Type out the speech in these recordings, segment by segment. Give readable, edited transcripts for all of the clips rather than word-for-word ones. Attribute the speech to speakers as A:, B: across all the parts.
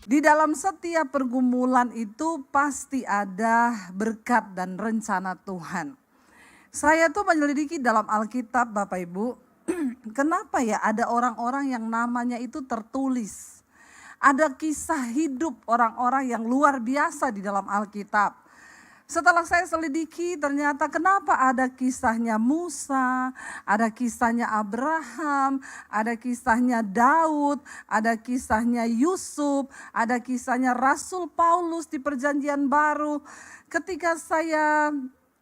A: Di dalam setiap pergumulan itu pasti ada berkat dan rencana Tuhan. Saya tuh menyelidiki dalam Alkitab Bapak Ibu, kenapa ya ada orang-orang yang namanya itu tertulis. Ada kisah hidup orang-orang yang luar biasa di dalam Alkitab. Setelah saya selidiki ternyata kenapa ada kisahnya Musa, ada kisahnya Abraham, ada kisahnya Daud, ada kisahnya Yusuf, ada kisahnya Rasul Paulus di Perjanjian Baru. Ketika saya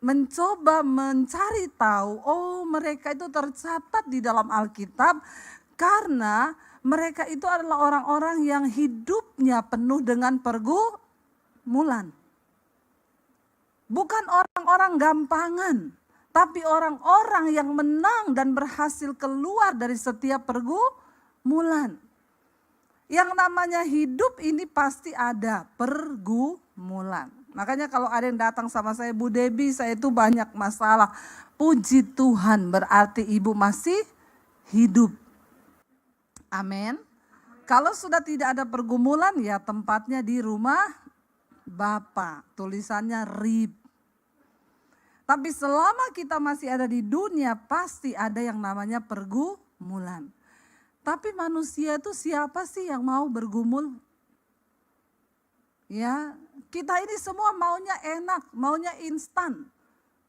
A: mencoba mencari tahu, oh mereka itu tercatat di dalam Alkitab karena mereka itu adalah orang-orang yang hidupnya penuh dengan pergumulan. Bukan orang-orang gampangan, tapi orang-orang yang menang dan berhasil keluar dari setiap pergumulan. Yang namanya hidup ini pasti ada pergumulan. Makanya kalau ada yang datang sama saya, Bu Debbie saya itu banyak masalah. Puji Tuhan berarti ibu masih hidup. Amin. Kalau sudah tidak ada pergumulan ya tempatnya di rumah Bapa. Tulisannya RIB. Tapi selama kita masih ada di dunia pasti ada yang namanya pergumulan. Tapi manusia itu siapa sih yang mau bergumul? Ya, kita ini semua maunya enak, maunya instan.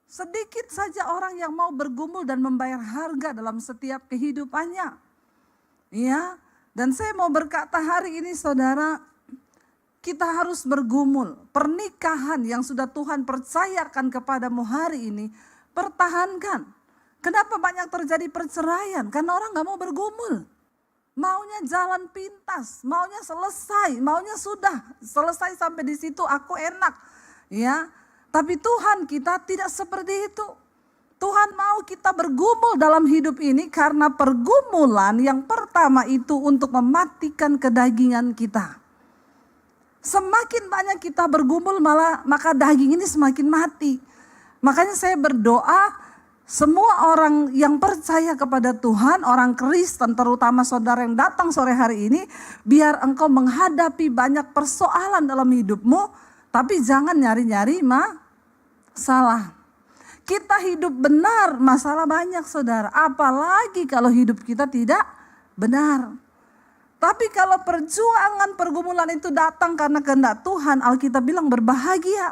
A: Sedikit saja orang yang mau bergumul dan membayar harga dalam setiap kehidupannya. Ya, dan saya mau berkata hari ini saudara, kita harus bergumul. Pernikahan yang sudah Tuhan percayakan kepadamu hari ini, pertahankan. Kenapa banyak terjadi perceraian? Karena orang gak mau bergumul. Maunya jalan pintas, maunya selesai, maunya sudah selesai sampai di situ aku enak. Ya, tapi Tuhan kita tidak seperti itu. Tuhan mau kita bergumul dalam hidup ini karena pergumulan yang pertama itu untuk mematikan kedagingan kita. Semakin banyak kita bergumul maka daging ini semakin mati. Makanya saya berdoa semua orang yang percaya kepada Tuhan, orang Kristen terutama saudara yang datang sore hari ini, biar engkau menghadapi banyak persoalan dalam hidupmu, tapi jangan nyari-nyari masalah. Kita hidup benar, masalah banyak saudara, apalagi kalau hidup kita tidak benar. Tapi kalau perjuangan pergumulan itu datang karena kehendak Tuhan, Alkitab bilang berbahagia.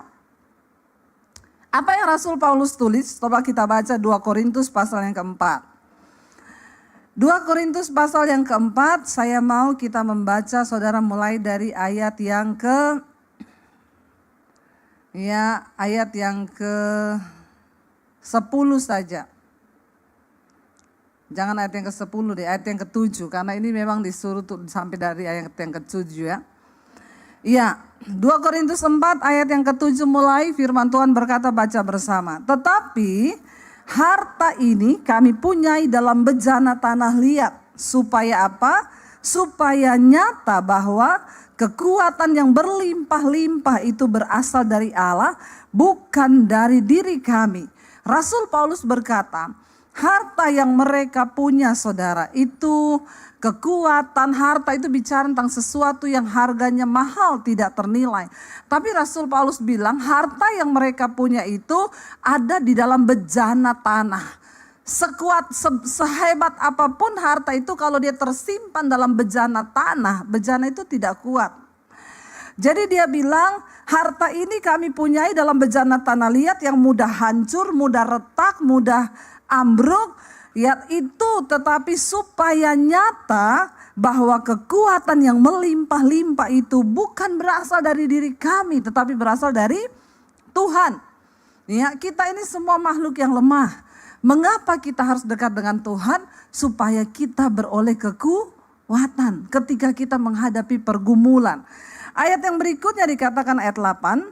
A: Apa yang Rasul Paulus tulis? Coba kita baca 2 Korintus pasal yang keempat. 2 Korintus pasal yang keempat, saya mau kita membaca saudara mulai dari ayat yang ke 10 saja. Jangan ayat yang ke-10 deh, ayat yang ke-7. Karena ini memang disuruh sampai dari ayat yang ke-7 ya. Iya, 2 Korintus 4 ayat yang ke-7 mulai firman Tuhan berkata baca bersama. Tetapi harta ini kami punyai dalam bejana tanah liat. Supaya apa? Supaya nyata bahwa kekuatan yang berlimpah-limpah itu berasal dari Allah, bukan dari diri kami. Rasul Paulus berkata, harta yang mereka punya saudara itu kekuatan, harta itu bicara tentang sesuatu yang harganya mahal tidak ternilai. Tapi Rasul Paulus bilang harta yang mereka punya itu ada di dalam bejana tanah. Sehebat apapun harta itu kalau dia tersimpan dalam bejana tanah, bejana itu tidak kuat. Jadi dia bilang harta ini kami punyai dalam bejana tanah liat yang mudah hancur, mudah retak, mudah ambruk, ya itu tetapi supaya nyata bahwa kekuatan yang melimpah-limpah itu bukan berasal dari diri kami tetapi berasal dari Tuhan. Ya, kita ini semua makhluk yang lemah. Mengapa kita harus dekat dengan Tuhan? Supaya kita beroleh kekuatan ketika kita menghadapi pergumulan. Ayat yang berikutnya dikatakan ayat 8.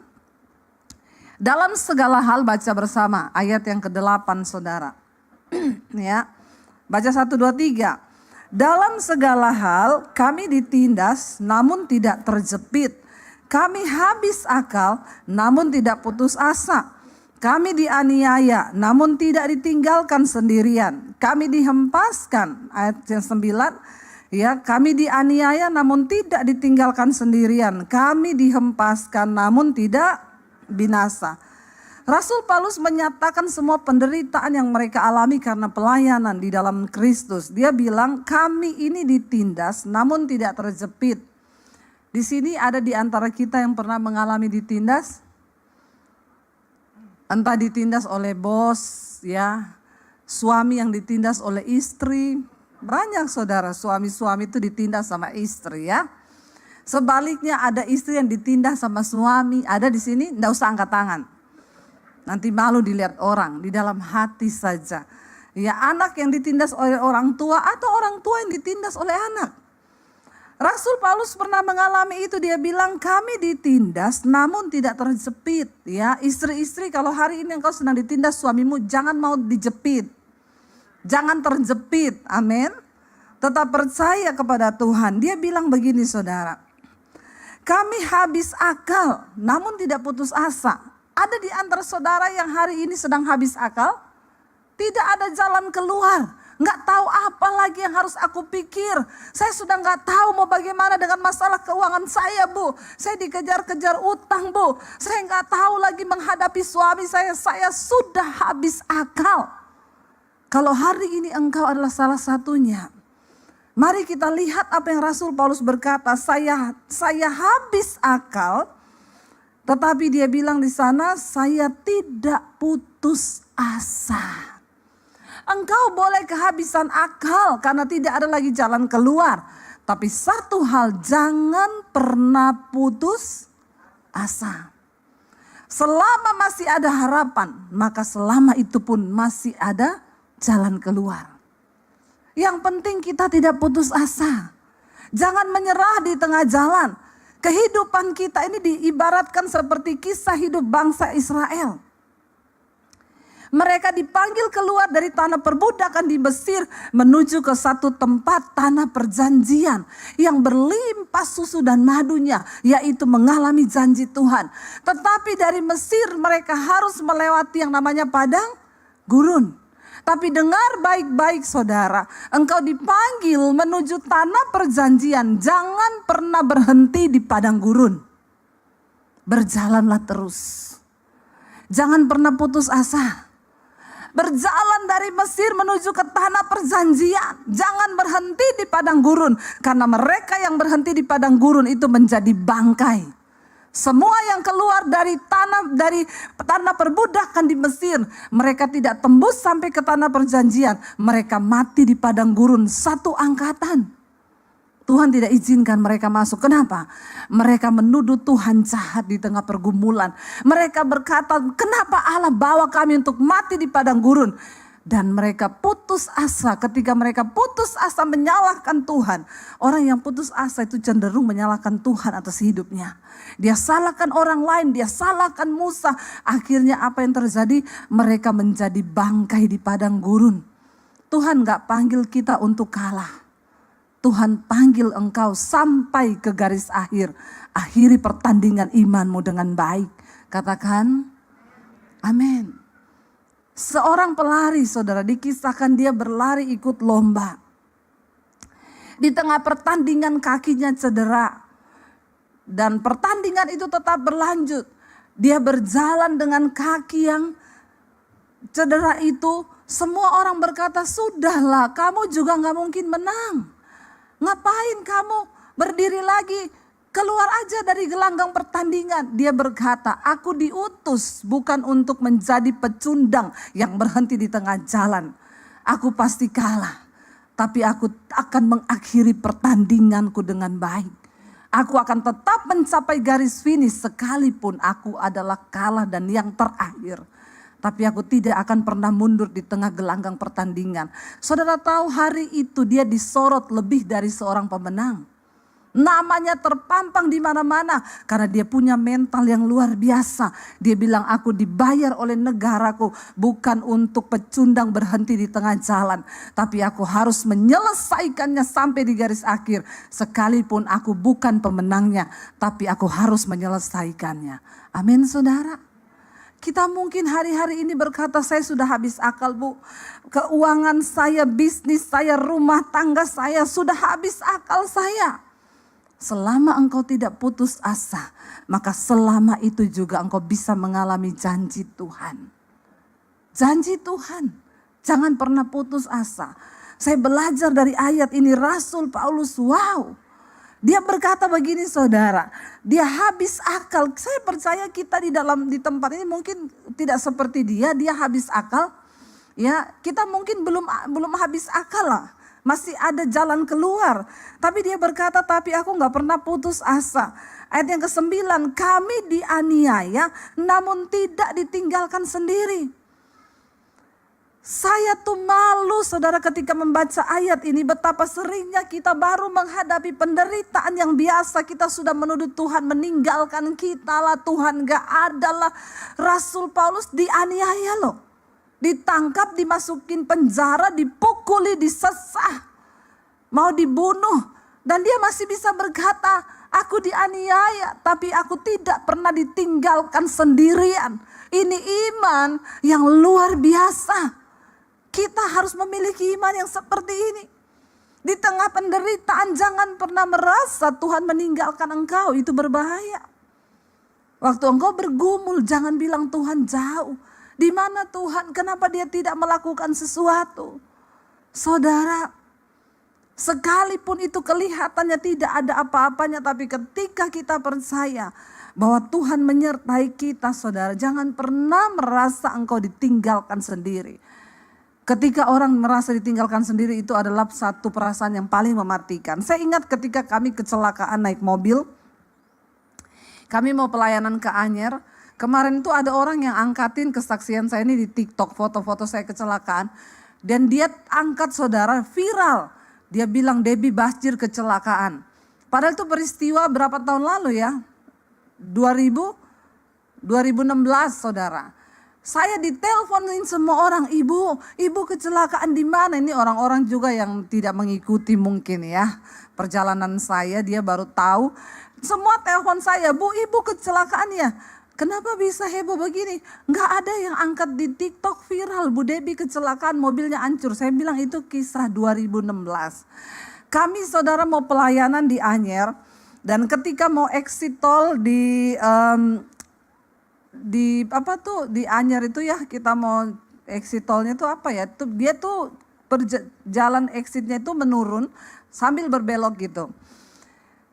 A: Dalam segala hal baca bersama ayat yang ke-8 saudara. Ya, baca 1, 2, 3. Dalam segala hal kami ditindas namun tidak terjepit. Kami habis akal namun tidak putus asa. Kami dianiaya namun tidak ditinggalkan sendirian. Kami dihempaskan, ayat yang 9. Ya, kami dianiaya namun tidak ditinggalkan sendirian. Kami dihempaskan namun tidak binasa. Rasul Paulus menyatakan semua penderitaan yang mereka alami karena pelayanan di dalam Kristus. Dia bilang, kami ini ditindas namun tidak terjepit. Di sini ada di antara kita yang pernah mengalami ditindas. Entah ditindas oleh bos, ya, suami yang ditindas oleh istri. Banyak saudara, suami-suami itu ditindas sama istri, ya. Sebaliknya ada istri yang ditindas sama suami. Ada di sini, enggak usah angkat tangan. Nanti malu dilihat orang, di dalam hati saja. Ya, anak yang ditindas oleh orang tua atau orang tua yang ditindas oleh anak. Rasul Paulus pernah mengalami itu, dia bilang kami ditindas namun tidak terjepit. Ya, istri-istri kalau hari ini engkau sedang ditindas suamimu, jangan mau dijepit. Jangan terjepit, amin. Tetap percaya kepada Tuhan. Dia bilang begini saudara, kami habis akal namun tidak putus asa. Ada di antara saudara yang hari ini sedang habis akal? Tidak ada jalan keluar. Nggak tahu apa lagi yang harus aku pikir. Saya sudah nggak tahu mau bagaimana dengan masalah keuangan saya, Bu. Saya dikejar-kejar utang, Bu. Saya nggak tahu lagi menghadapi suami saya. Saya sudah habis akal. Kalau hari ini engkau adalah salah satunya, mari kita lihat apa yang Rasul Paulus berkata, saya habis akal, tetapi dia bilang di sana, saya tidak putus asa. Engkau boleh kehabisan akal karena tidak ada lagi jalan keluar, tapi satu hal, jangan pernah putus asa. Selama masih ada harapan, maka selama itu pun masih ada jalan keluar. Yang penting kita tidak putus asa. Jangan menyerah di tengah jalan. Kehidupan kita ini diibaratkan seperti kisah hidup bangsa Israel. Mereka dipanggil keluar dari tanah perbudakan di Mesir menuju ke satu tempat tanah perjanjian yang berlimpah susu dan madunya, yaitu mengalami janji Tuhan. Tetapi dari Mesir mereka harus melewati yang namanya padang gurun. Tapi dengar baik-baik saudara, engkau dipanggil menuju tanah perjanjian, jangan pernah berhenti di padang gurun. Berjalanlah terus. Jangan pernah putus asa. Berjalan dari Mesir menuju ke tanah perjanjian, jangan berhenti di padang gurun. Karena mereka yang berhenti di padang gurun itu menjadi bangkai. Semua yang keluar dari tanah perbudakan di Mesir, mereka tidak tembus sampai ke tanah perjanjian. Mereka mati di padang gurun satu angkatan. Tuhan tidak izinkan mereka masuk. Kenapa? Mereka menuduh Tuhan jahat di tengah pergumulan. Mereka berkata, kenapa Allah bawa kami untuk mati di padang gurun? Dan mereka putus asa. Ketika mereka putus asa menyalahkan Tuhan. Orang yang putus asa itu cenderung menyalahkan Tuhan atas hidupnya. Dia salahkan orang lain, dia salahkan Musa. Akhirnya apa yang terjadi? Mereka menjadi bangkai di padang gurun. Tuhan gak panggil kita untuk kalah. Tuhan panggil engkau sampai ke garis akhir. Akhiri pertandingan imanmu dengan baik. Katakan, amin. Seorang pelari saudara, dikisahkan dia berlari ikut lomba. Di tengah pertandingan kakinya cedera. Dan pertandingan itu tetap berlanjut. Dia berjalan dengan kaki yang cedera itu. Semua orang berkata, sudahlah kamu juga gak mungkin menang. Ngapain kamu berdiri lagi? Keluar aja dari gelanggang pertandingan. Dia berkata, aku diutus bukan untuk menjadi pecundang yang berhenti di tengah jalan. Aku pasti kalah. Tapi aku akan mengakhiri pertandinganku dengan baik. Aku akan tetap mencapai garis finish sekalipun aku adalah kalah dan yang terakhir. Tapi aku tidak akan pernah mundur di tengah gelanggang pertandingan. Saudara tahu hari itu dia disorot lebih dari seorang pemenang. Namanya terpampang di mana-mana karena dia punya mental yang luar biasa. Dia bilang, aku dibayar oleh negaraku bukan untuk pecundang berhenti di tengah jalan. Tapi aku harus menyelesaikannya sampai di garis akhir. Sekalipun aku bukan pemenangnya, tapi aku harus menyelesaikannya. Amin saudara. Kita mungkin hari-hari ini berkata, saya sudah habis akal Bu. Keuangan saya, bisnis saya, rumah tangga saya, sudah habis akal saya. Selama engkau tidak putus asa, maka selama itu juga engkau bisa mengalami janji Tuhan. Janji Tuhan, jangan pernah putus asa. Saya belajar dari ayat ini, Rasul Paulus, wow. Dia berkata begini saudara, dia habis akal. Saya percaya kita di tempat ini mungkin tidak seperti dia habis akal. Ya, kita mungkin belum habis akal lah. Masih ada jalan keluar. Tapi dia berkata, tapi aku gak pernah putus asa. Ayat yang ke-9, kami dianiaya namun tidak ditinggalkan sendiri. Saya tuh malu saudara ketika membaca ayat ini, betapa seringnya kita baru menghadapi penderitaan yang biasa. Kita sudah menuduh Tuhan meninggalkan kita lah, Tuhan gak ada lah. Rasul Paulus dianiaya loh. Ditangkap, dimasukin penjara, dipukuli, disesah, mau dibunuh. Dan dia masih bisa berkata, aku dianiaya tapi aku tidak pernah ditinggalkan sendirian. Ini iman yang luar biasa. Kita harus memiliki iman yang seperti ini. Di tengah penderitaan jangan pernah merasa Tuhan meninggalkan engkau, itu berbahaya. Waktu engkau bergumul jangan bilang Tuhan jauh. Di mana Tuhan? Kenapa dia tidak melakukan sesuatu? Saudara, sekalipun itu kelihatannya tidak ada apa-apanya, tapi ketika kita percaya bahwa Tuhan menyertai kita, saudara, jangan pernah merasa engkau ditinggalkan sendiri. Ketika orang merasa ditinggalkan sendiri, itu adalah satu perasaan yang paling mematikan. Saya ingat ketika kami kecelakaan naik mobil, kami mau pelayanan ke Anyer. Kemarin tuh ada orang yang angkatin kesaksian saya ini di TikTok, foto-foto saya kecelakaan. Dan dia angkat saudara, viral. Dia bilang Debbie Basjir kecelakaan. Padahal itu peristiwa berapa tahun lalu ya? 2016 saudara. Saya diteleponin semua orang, ibu kecelakaan di mana? Ini orang-orang juga yang tidak mengikuti mungkin ya perjalanan saya, dia baru tahu. Semua telepon saya, Bu, ibu kecelakaan ya. Kenapa bisa heboh begini? Nggak ada yang angkat di TikTok viral, Bu Debbie kecelakaan, mobilnya hancur. Saya bilang itu kisah 2016. Kami saudara mau pelayanan di Anyer, dan ketika mau exit tol di Anyer itu ya, kita mau exit tolnya itu apa ya? Dia tuh jalan exitnya itu menurun sambil berbelok gitu.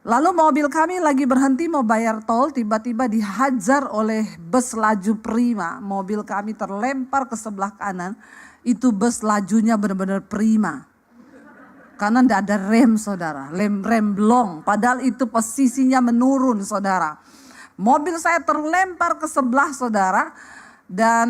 A: Lalu mobil kami lagi berhenti mau bayar tol, tiba-tiba dihajar oleh bus laju prima. Mobil kami terlempar ke sebelah kanan, itu bus lajunya benar-benar prima. Karena tidak ada rem saudara, rem blong, padahal itu posisinya menurun saudara. Mobil saya terlempar ke sebelah saudara, dan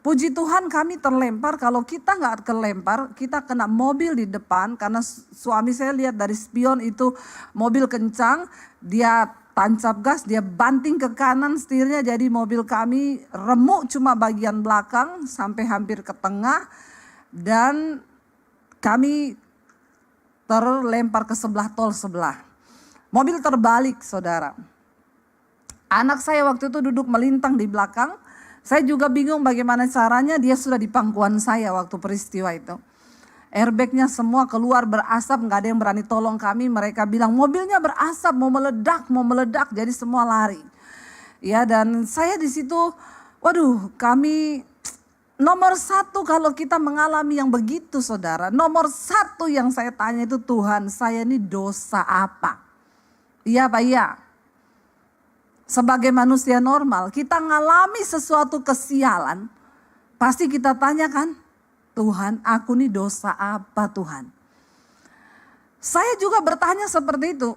A: puji Tuhan kami terlempar. Kalau kita nggak kelempar, kita kena mobil di depan. Karena suami saya lihat dari spion itu mobil kencang, dia tancap gas, dia banting ke kanan setirnya. Jadi mobil kami remuk cuma bagian belakang sampai hampir ke tengah. Dan kami terlempar ke sebelah tol sebelah. Mobil terbalik saudara. Anak saya waktu itu duduk melintang di belakang. Saya juga bingung bagaimana caranya, dia sudah di pangkuan saya waktu peristiwa itu. Airbagnya semua keluar berasap, gak ada yang berani tolong kami. Mereka bilang mobilnya berasap, mau meledak, jadi semua lari. Ya, dan saya di situ, waduh, kami nomor satu kalau kita mengalami yang begitu saudara. Nomor satu yang saya tanya itu, Tuhan saya ini dosa apa? Iya Pak, iya. Sebagai manusia normal, kita ngalami sesuatu kesialan, pasti kita tanyakan, Tuhan aku nih dosa apa Tuhan? Saya juga bertanya seperti itu.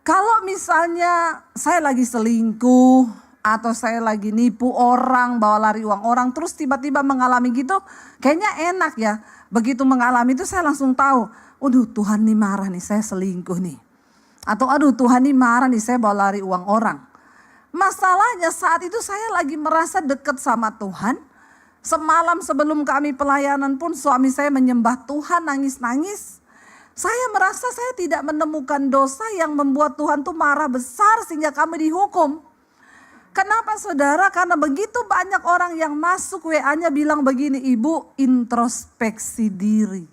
A: Kalau misalnya saya lagi selingkuh, atau saya lagi nipu orang, bawa lari uang orang, terus tiba-tiba mengalami gitu, kayaknya enak ya. Begitu mengalami itu saya langsung tahu, waduh Tuhan nih marah nih, saya selingkuh nih. Atau aduh Tuhan ini marah nih, saya bawa lari uang orang. Masalahnya saat itu saya lagi merasa dekat sama Tuhan. Semalam sebelum kami pelayanan pun suami saya menyembah Tuhan, nangis-nangis. Saya merasa saya tidak menemukan dosa yang membuat Tuhan tuh marah besar sehingga kami dihukum. Kenapa saudara? Karena begitu banyak orang yang masuk WA-nya bilang begini, ibu introspeksi diri.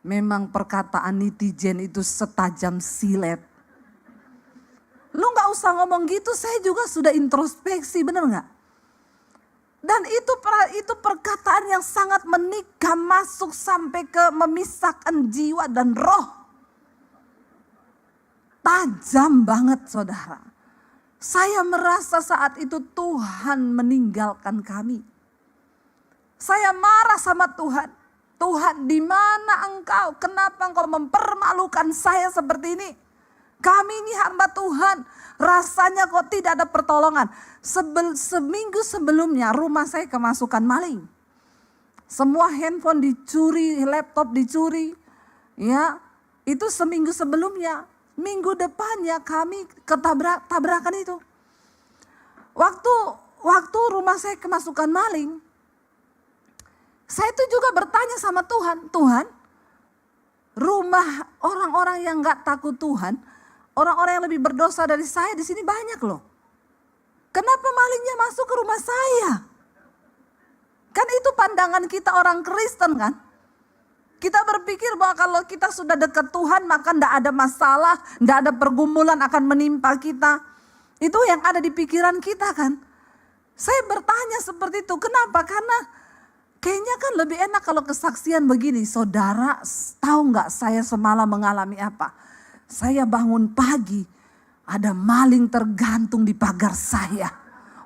A: Memang perkataan netizen itu setajam silet. Lu gak usah ngomong gitu, saya juga sudah introspeksi, bener gak? Dan itu perkataan yang sangat menikam, masuk sampai ke memisahkan jiwa dan roh. Tajam banget saudara. Saya merasa saat itu Tuhan meninggalkan kami. Saya marah sama Tuhan. Tuhan, di mana Engkau? Kenapa Engkau mempermalukan saya seperti ini? Kami ini hamba Tuhan. Rasanya kok tidak ada pertolongan. Seminggu sebelumnya rumah saya kemasukan maling. Semua handphone dicuri, laptop dicuri. Ya, itu seminggu sebelumnya. Minggu depannya kami tabrakan itu. Waktu rumah saya kemasukan maling, saya itu juga bertanya sama Tuhan, Tuhan, rumah orang-orang yang gak takut Tuhan, orang-orang yang lebih berdosa dari saya di sini banyak loh. Kenapa malingnya masuk ke rumah saya? Kan itu pandangan kita orang Kristen kan? Kita berpikir bahwa kalau kita sudah dekat Tuhan maka tidak ada masalah, tidak ada pergumulan akan menimpa kita. Itu yang ada di pikiran kita kan. Saya bertanya seperti itu, kenapa? Karena kayaknya kan lebih enak kalau kesaksian begini. Saudara tahu nggak saya semalam mengalami apa? Saya bangun pagi, ada maling tergantung di pagar saya.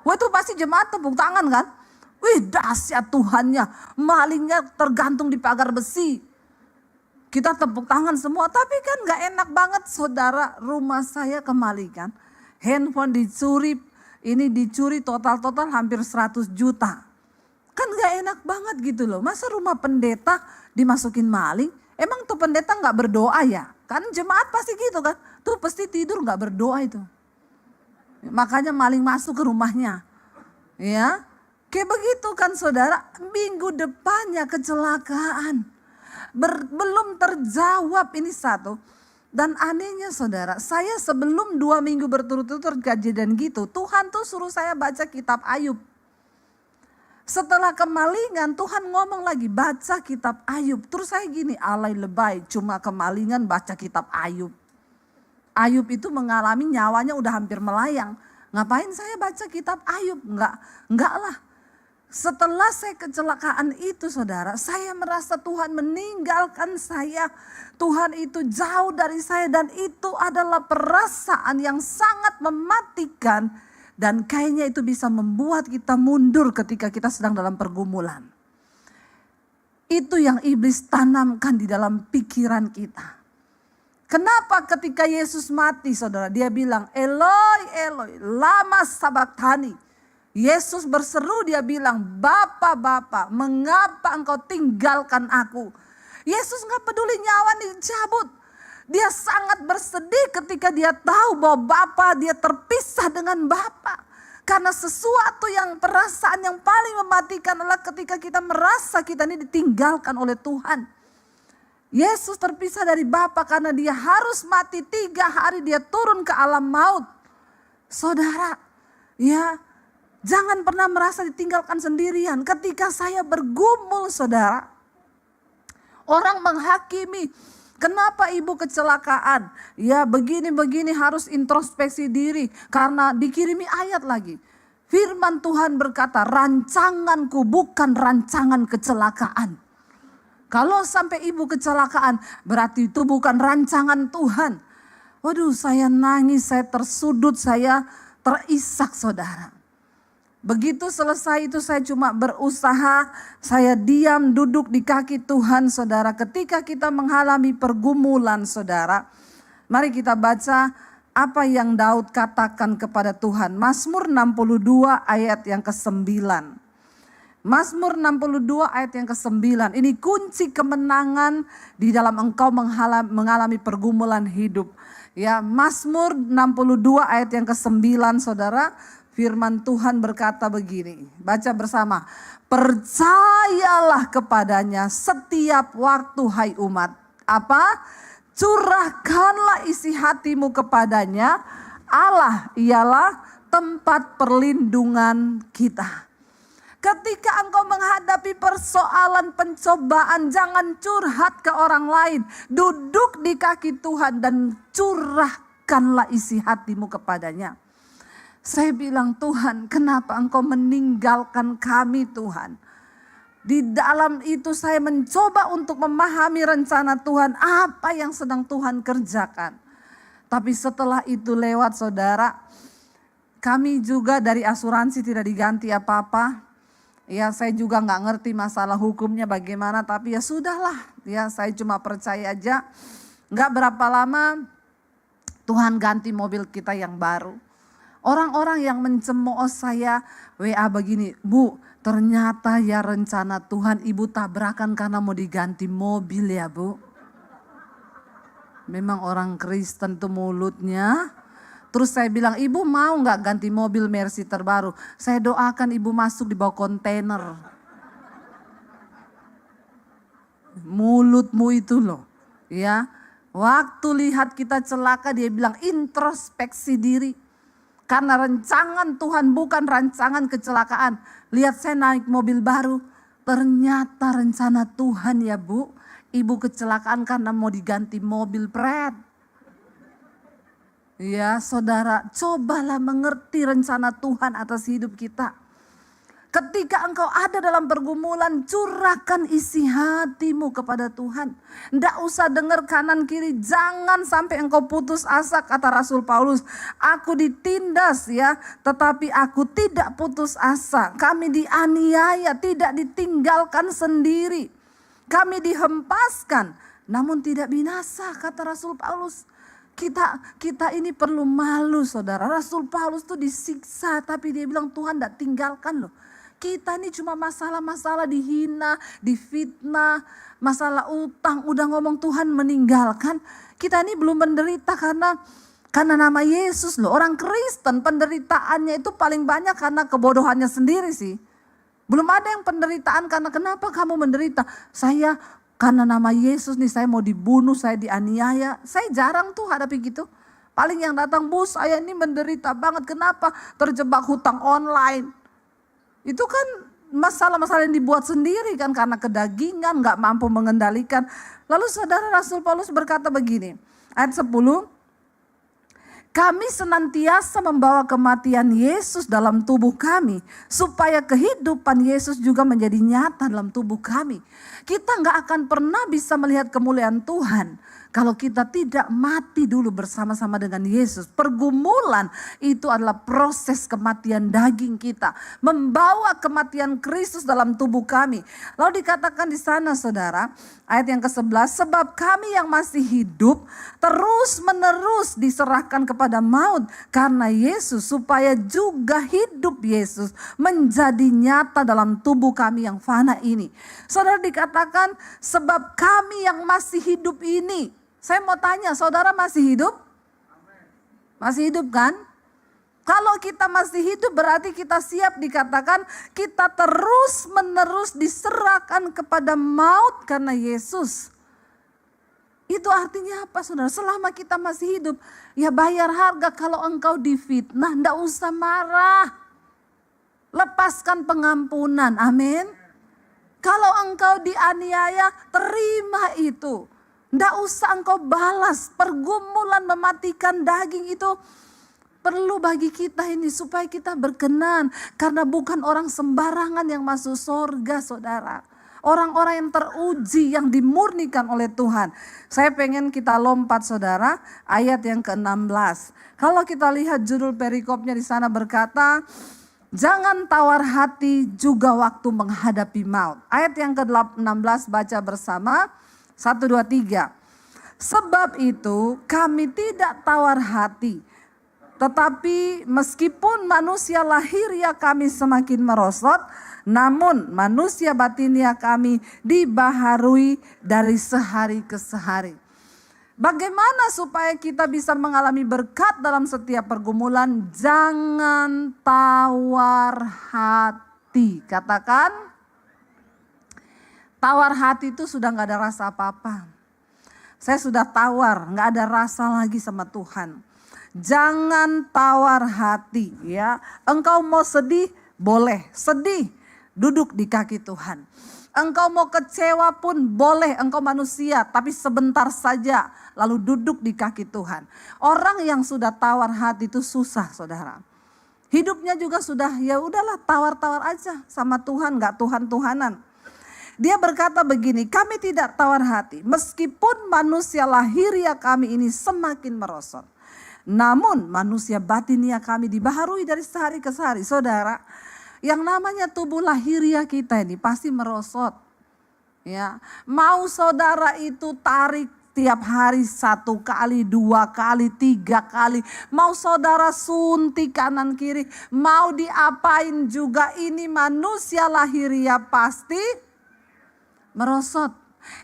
A: Wah itu pasti jemaat tepuk tangan kan? Wih dahsyat Tuhannya, malingnya tergantung di pagar besi. Kita tepuk tangan semua, tapi kan gak enak banget saudara, rumah saya kemalingan. Handphone dicuri, ini dicuri total hampir 100 juta. Kan gak enak banget gitu loh, masa rumah pendeta dimasukin maling? Emang tuh pendeta gak berdoa ya? Kan jemaat pasti gitu kan, tuh pasti tidur gak berdoa itu. Makanya maling masuk ke rumahnya. Ya. Kayak begitu kan saudara, minggu depannya kecelakaan. Belum terjawab ini satu. Dan anehnya saudara, saya sebelum 2 minggu berturut-turut kejadian gitu, Tuhan tuh suruh saya baca kitab Ayub. Setelah kemalingan Tuhan ngomong lagi baca kitab Ayub. Terus saya gini, alay lebay cuma kemalingan baca kitab Ayub. Ayub itu mengalami nyawanya udah hampir melayang. Ngapain saya baca kitab Ayub? Enggak lah. Setelah saya kecelakaan itu saudara, saya merasa Tuhan meninggalkan saya. Tuhan itu jauh dari saya dan itu adalah perasaan yang sangat mematikan. Dan kayaknya itu bisa membuat kita mundur ketika kita sedang dalam pergumulan. Itu yang iblis tanamkan di dalam pikiran kita. Kenapa ketika Yesus mati saudara, dia bilang Eloi, Eloi, lama sabachthani. Yesus berseru, dia bilang, Bapa, Bapa, mengapa engkau tinggalkan aku? Yesus gak peduli nyawa dicabut. Dia sangat bersedih ketika dia tahu bahwa Bapa, dia terpisah dengan Bapa. Karena sesuatu yang perasaan yang paling mematikan adalah ketika kita merasa kita ini ditinggalkan oleh Tuhan. Yesus terpisah dari Bapa karena dia harus mati 3 hari dia turun ke alam maut. Saudara, ya, jangan pernah merasa ditinggalkan sendirian. Ketika saya bergumul saudara, orang menghakimi, kenapa ibu kecelakaan? Ya begini-begini harus introspeksi diri. Karena dikirimi ayat lagi. Firman Tuhan berkata, rancanganku bukan rancangan kecelakaan. Kalau sampai ibu kecelakaan, berarti itu bukan rancangan Tuhan. Waduh, saya nangis, saya tersudut, saya terisak saudara. Begitu selesai itu saya cuma berusaha, saya diam duduk di kaki Tuhan saudara. Ketika kita mengalami pergumulan saudara, mari kita baca apa yang Daud katakan kepada Tuhan. Mazmur 62 ayat yang ke-9. Mazmur 62 ayat yang ke-9. Ini kunci kemenangan di dalam engkau mengalami pergumulan hidup. Ya, Mazmur 62 ayat yang ke-9 saudara. Firman Tuhan berkata begini, baca bersama. Percayalah kepadanya setiap waktu hai umat. Apa? Curahkanlah isi hatimu kepadanya Allah ialah tempat perlindungan kita. Ketika engkau menghadapi persoalan pencobaan, jangan curhat ke orang lain. Duduk di kaki Tuhan dan curahkanlah isi hatimu kepadanya. Saya bilang, Tuhan, kenapa engkau meninggalkan kami, Tuhan? Di dalam itu saya mencoba untuk memahami rencana Tuhan, apa yang sedang Tuhan kerjakan. Tapi setelah itu lewat, saudara, kami juga dari asuransi tidak diganti apa-apa. Ya, saya juga nggak ngerti masalah hukumnya bagaimana, tapi ya sudahlah. Ya, saya cuma percaya aja. Nggak berapa lama Tuhan ganti mobil kita yang baru. Orang-orang yang mencemooh saya WA begini, Bu, ternyata ya rencana Tuhan ibu tabrakan karena mau diganti mobil ya, Bu. Memang orang Kristen tuh mulutnya. Terus saya bilang, ibu mau gak ganti mobil Mercy terbaru? Saya doakan ibu masuk di bawah kontainer. Mulutmu itu loh. Ya, waktu lihat kita celaka dia bilang introspeksi diri. Karena rancangan Tuhan bukan rancangan kecelakaan. Lihat saya naik mobil baru. Ternyata rencana Tuhan ya, Bu. Ibu kecelakaan karena mau diganti mobil pret. Ya saudara, cobalah mengerti rencana Tuhan atas hidup kita. Ketika engkau ada dalam pergumulan, curahkan isi hatimu kepada Tuhan. Tidak usah dengar kanan kiri, jangan sampai engkau putus asa, kata Rasul Paulus. Aku ditindas ya, tetapi aku tidak putus asa. Kami dianiaya, tidak ditinggalkan sendiri. Kami dihempaskan, namun tidak binasa, kata Rasul Paulus. Kita ini perlu malu, saudara. Rasul Paulus tuh disiksa, tapi dia bilang Tuhan tidak tinggalkan loh. Kita ini cuma masalah-masalah dihina, difitnah, masalah utang. Udah ngomong Tuhan meninggalkan. Kita ini belum menderita karena nama Yesus loh. Orang Kristen penderitaannya itu paling banyak karena kebodohannya sendiri sih. Belum ada yang penderitaan karena kenapa kamu menderita? Saya karena nama Yesus nih saya mau dibunuh, saya dianiaya. Saya jarang tuh hadapi gitu. Paling yang datang, Bu saya ini menderita banget. Kenapa? Terjebak hutang online. Itu kan masalah-masalah yang dibuat sendiri kan karena kedagingan, gak mampu mengendalikan. Lalu saudara Rasul Paulus berkata begini, ayat 10. Kami senantiasa membawa kematian Yesus dalam tubuh kami, supaya kehidupan Yesus juga menjadi nyata dalam tubuh kami. Kita gak akan pernah bisa melihat kemuliaan Tuhan kalau kita tidak mati dulu bersama-sama dengan Yesus. Pergumulan itu adalah proses kematian daging kita. Membawa kematian Kristus dalam tubuh kami. Lalu dikatakan di sana saudara, ayat yang ke-11. Sebab kami yang masih hidup terus menerus diserahkan kepada maut. Karena Yesus, supaya juga hidup Yesus menjadi nyata dalam tubuh kami yang fana ini. Saudara dikatakan sebab kami yang masih hidup ini. Saya mau tanya, saudara masih hidup? Masih hidup kan? Kalau kita masih hidup berarti kita siap dikatakan kita terus menerus diserahkan kepada maut karena Yesus. Itu artinya apa saudara? Selama kita masih hidup, ya bayar harga. Kalau engkau difitnah, enggak usah marah. Lepaskan pengampunan, amin. Kalau engkau dianiaya, terima itu. Tidak usah engkau balas. Pergumulan mematikan daging itu perlu bagi kita ini supaya kita berkenan. Karena bukan orang sembarangan yang masuk surga saudara. Orang-orang yang teruji, yang dimurnikan oleh Tuhan. Saya pengen kita lompat saudara, ayat yang ke-16. Kalau kita lihat judul perikopnya di sana berkata, jangan tawar hati juga waktu menghadapi maut. Ayat yang ke-16 baca bersama. 1, 2, 3. Sebab itu kami tidak tawar hati. Tetapi meskipun manusia lahiriah kami semakin merosot. Namun manusia batiniah kami dibaharui dari sehari ke sehari. Bagaimana supaya kita bisa mengalami berkat dalam setiap pergumulan? Jangan tawar hati. Katakan. Tawar hati itu sudah gak ada rasa apa-apa. Saya sudah tawar, gak ada rasa lagi sama Tuhan. Jangan tawar hati ya. Engkau mau sedih, boleh sedih, duduk di kaki Tuhan. Engkau mau kecewa pun boleh, engkau manusia, tapi sebentar saja lalu duduk di kaki Tuhan. Orang yang sudah tawar hati itu susah, saudara. Hidupnya juga sudah ya udahlah tawar-tawar aja sama Tuhan, gak Tuhan-Tuhanan. Dia berkata begini, kami tidak tawar hati meskipun manusia lahiriah kami ini semakin merosot. Namun manusia batinia kami dibaharui dari sehari ke sehari. Saudara, yang namanya tubuh lahiriah kita ini pasti merosot. Ya, mau saudara itu tarik tiap hari 1 kali, 2 kali, 3 kali. Mau saudara suntik kanan kiri, mau diapain juga ini manusia lahiriah pasti merosot.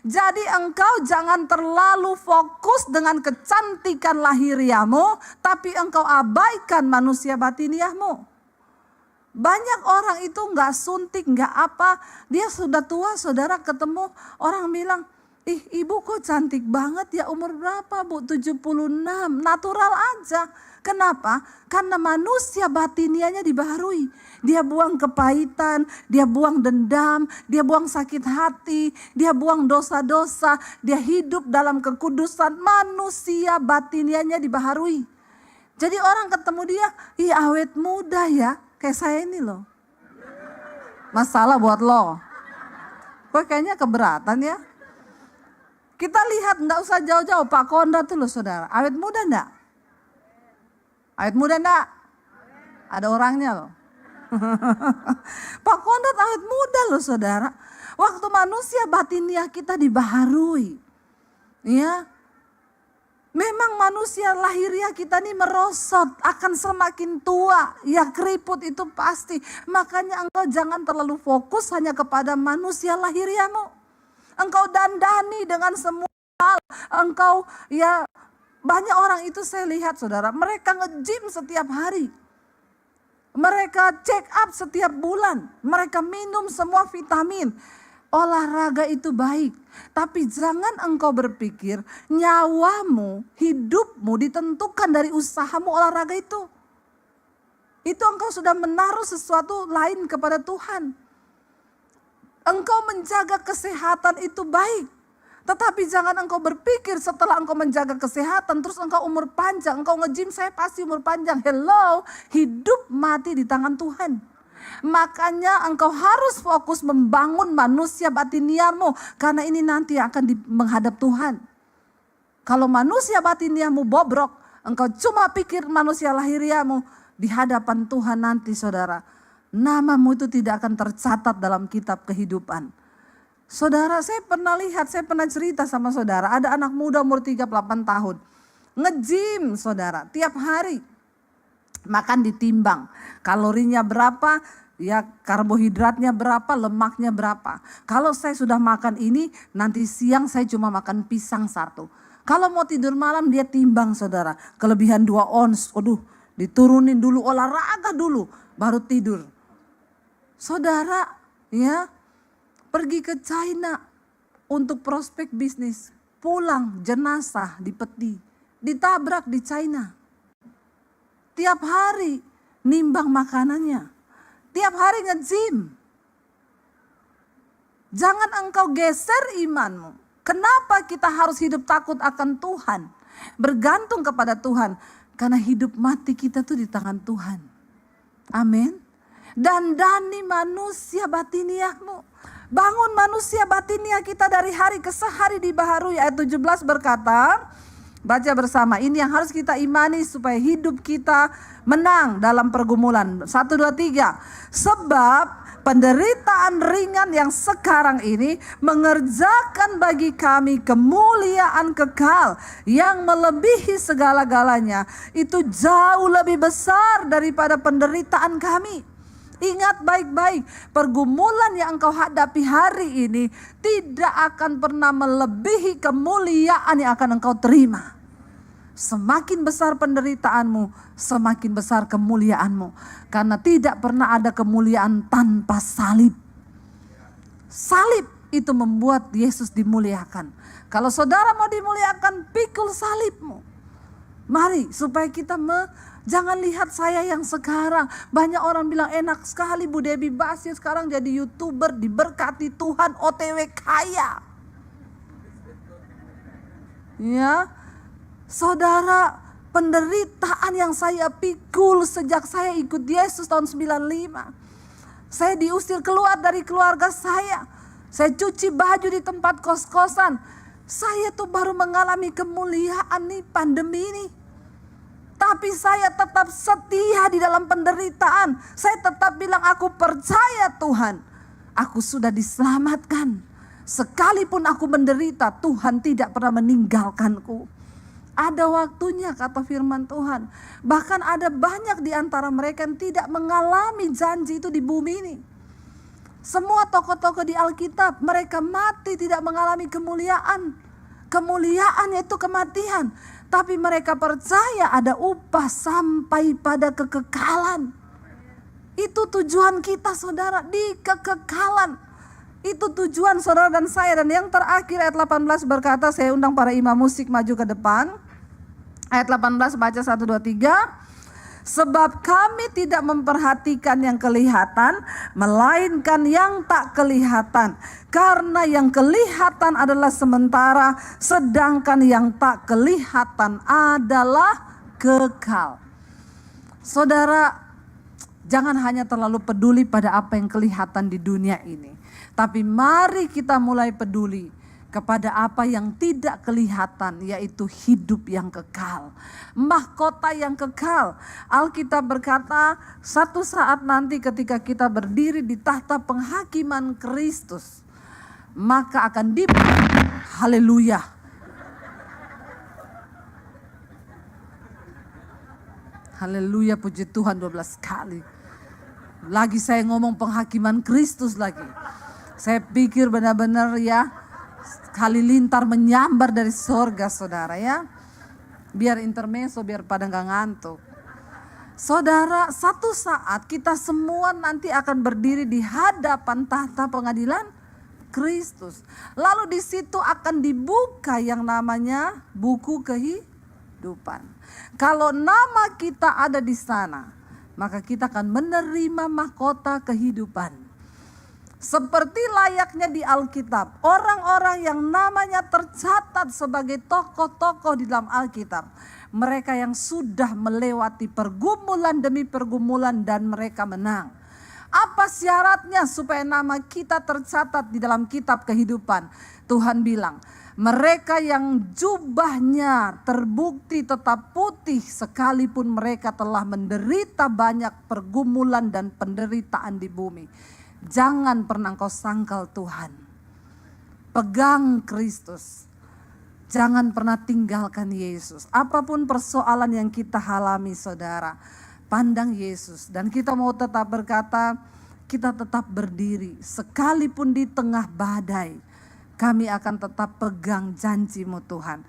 A: Jadi engkau jangan terlalu fokus dengan kecantikan lahiriahmu, tapi engkau abaikan manusia batiniahmu. Banyak orang itu gak suntik, gak apa. Dia sudah tua, saudara ketemu orang bilang, ih ibu kok cantik banget ya, umur berapa bu? 76, natural aja. Kenapa? Karena manusia batiniahnya dibaharui. Dia buang kepahitan, dia buang dendam, dia buang sakit hati, dia buang dosa-dosa, dia hidup dalam kekudusan. Manusia batiniahnya dibaharui. Jadi orang ketemu dia, ih awet muda ya, kayak saya ini loh. Masalah buat lo. Kok kayaknya keberatan ya. Kita lihat enggak usah jauh-jauh, Pak Konda tuh loh saudara, awet muda enggak? Awet muda enggak? Ada orangnya loh. Pak Konda awet muda loh saudara. Waktu manusia batiniah kita dibaharui. Ya. Memang manusia lahiriah kita ini merosot, akan semakin tua. Ya keriput itu pasti. Makanya engkau jangan terlalu fokus hanya kepada manusia lahiriahmu. Engkau dandani dengan semua hal. Engkau ya banyak orang itu saya lihat saudara. Mereka nge-gym setiap hari. Mereka check up setiap bulan. Mereka minum semua vitamin. Olahraga itu baik. Tapi jangan engkau berpikir nyawamu, hidupmu ditentukan dari usahamu olahraga itu. Itu engkau sudah menaruh sesuatu lain kepada Tuhan. Engkau menjaga kesehatan itu baik. Tetapi jangan engkau berpikir setelah engkau menjaga kesehatan terus engkau umur panjang. Engkau nge-gym saya pasti umur panjang. Hello, hidup mati di tangan Tuhan. Makanya engkau harus fokus membangun manusia batiniahmu. Karena ini nanti akan menghadap Tuhan. Kalau manusia batiniahmu bobrok, engkau cuma pikir manusia lahiriahmu, di hadapan Tuhan nanti saudara, namamu itu tidak akan tercatat dalam kitab kehidupan. Saudara, saya pernah lihat, saya pernah cerita sama saudara, ada anak muda umur 38 tahun. Nge-gym saudara, tiap hari. Makan ditimbang, kalorinya berapa, ya karbohidratnya berapa, lemaknya berapa. Kalau saya sudah makan ini, nanti siang saya cuma makan pisang 1. Kalau mau tidur malam dia timbang saudara, kelebihan 2 ons, aduh diturunin dulu, olahraga dulu, baru tidur. Saudara, ya. Pergi ke China untuk prospek bisnis. Pulang jenazah di peti. Ditabrak di China. Tiap hari nimbang makanannya. Tiap hari nge-gym. Jangan engkau geser imanmu. Kenapa kita harus hidup takut akan Tuhan? Bergantung kepada Tuhan. Karena hidup mati kita tuh di tangan Tuhan. Amin. Dandani manusia batiniahmu. Bangun manusia batiniah kita dari hari ke sehari dibaharui. Ayat 17 berkata, baca bersama, ini yang harus kita imani supaya hidup kita menang dalam pergumulan. 1, 2, 3. Sebab penderitaan ringan yang sekarang ini mengerjakan bagi kami kemuliaan kekal yang melebihi segala-galanya. Itu jauh lebih besar daripada penderitaan kami. Ingat baik-baik, pergumulan yang engkau hadapi hari ini tidak akan pernah melebihi kemuliaan yang akan engkau terima. Semakin besar penderitaanmu, semakin besar kemuliaanmu. Karena tidak pernah ada kemuliaan tanpa salib. Salib itu membuat Yesus dimuliakan. Kalau saudara mau dimuliakan, pikul salibmu. Mari supaya kita jangan lihat saya yang sekarang. Banyak orang bilang enak sekali Bu Debbie Basir sekarang jadi YouTuber, diberkati Tuhan, OTW kaya. Ya, saudara, penderitaan yang saya pikul sejak saya ikut Yesus tahun 95. Saya diusir keluar dari keluarga saya. Saya cuci baju di tempat kos-kosan. Saya tuh baru mengalami kemuliaan nih pandemi ini. Tapi saya tetap setia di dalam penderitaan. Saya tetap bilang aku percaya Tuhan. Aku sudah diselamatkan. Sekalipun aku menderita, Tuhan tidak pernah meninggalkanku. Ada waktunya kata firman Tuhan. Bahkan ada banyak di antara mereka yang tidak mengalami janji itu di bumi ini. Semua tokoh-tokoh di Alkitab mereka mati tidak mengalami kemuliaan. Kemuliaannya itu kematian. Tapi mereka percaya ada upah sampai pada kekekalan. Itu tujuan kita saudara, di kekekalan. Itu tujuan saudara dan saya. Dan yang terakhir ayat 18 berkata, saya undang para imam musik maju ke depan. Ayat 18 baca 1, 2, 3. Sebab kami tidak memperhatikan yang kelihatan, melainkan yang tak kelihatan. Karena yang kelihatan adalah sementara, sedangkan yang tak kelihatan adalah kekal. Saudara, jangan hanya terlalu peduli pada apa yang kelihatan di dunia ini. Tapi mari kita mulai peduli kepada apa yang tidak kelihatan, yaitu hidup yang kekal, mahkota yang kekal. Alkitab berkata, satu saat nanti ketika kita berdiri di tahta penghakiman Kristus, maka akan haleluya. Haleluya, puji Tuhan 12 kali. Lagi saya ngomong penghakiman Kristus lagi. Saya pikir benar-benar ya, halilintar menyambar dari sorga saudara ya. Biar intermezzo, biar pada gak ngantuk. Saudara, satu saat kita semua nanti akan berdiri di hadapan tahta pengadilan Kristus. Lalu di situ akan dibuka yang namanya buku kehidupan. Kalau nama kita ada di sana, maka kita akan menerima mahkota kehidupan. Seperti layaknya di Alkitab, orang-orang yang namanya tercatat sebagai tokoh-tokoh di dalam Alkitab, mereka yang sudah melewati pergumulan demi pergumulan dan mereka menang. Apa syaratnya supaya nama kita tercatat di dalam kitab kehidupan? Tuhan bilang, mereka yang jubahnya terbukti tetap putih sekalipun mereka telah menderita banyak pergumulan dan penderitaan di bumi. Jangan pernah kau sangkal Tuhan. Pegang Kristus. Jangan pernah tinggalkan Yesus. Apapun persoalan yang kita alami saudara, pandang Yesus. Dan kita mau tetap berkata, kita tetap berdiri. Sekalipun di tengah badai, kami akan tetap pegang janji-Mu Tuhan.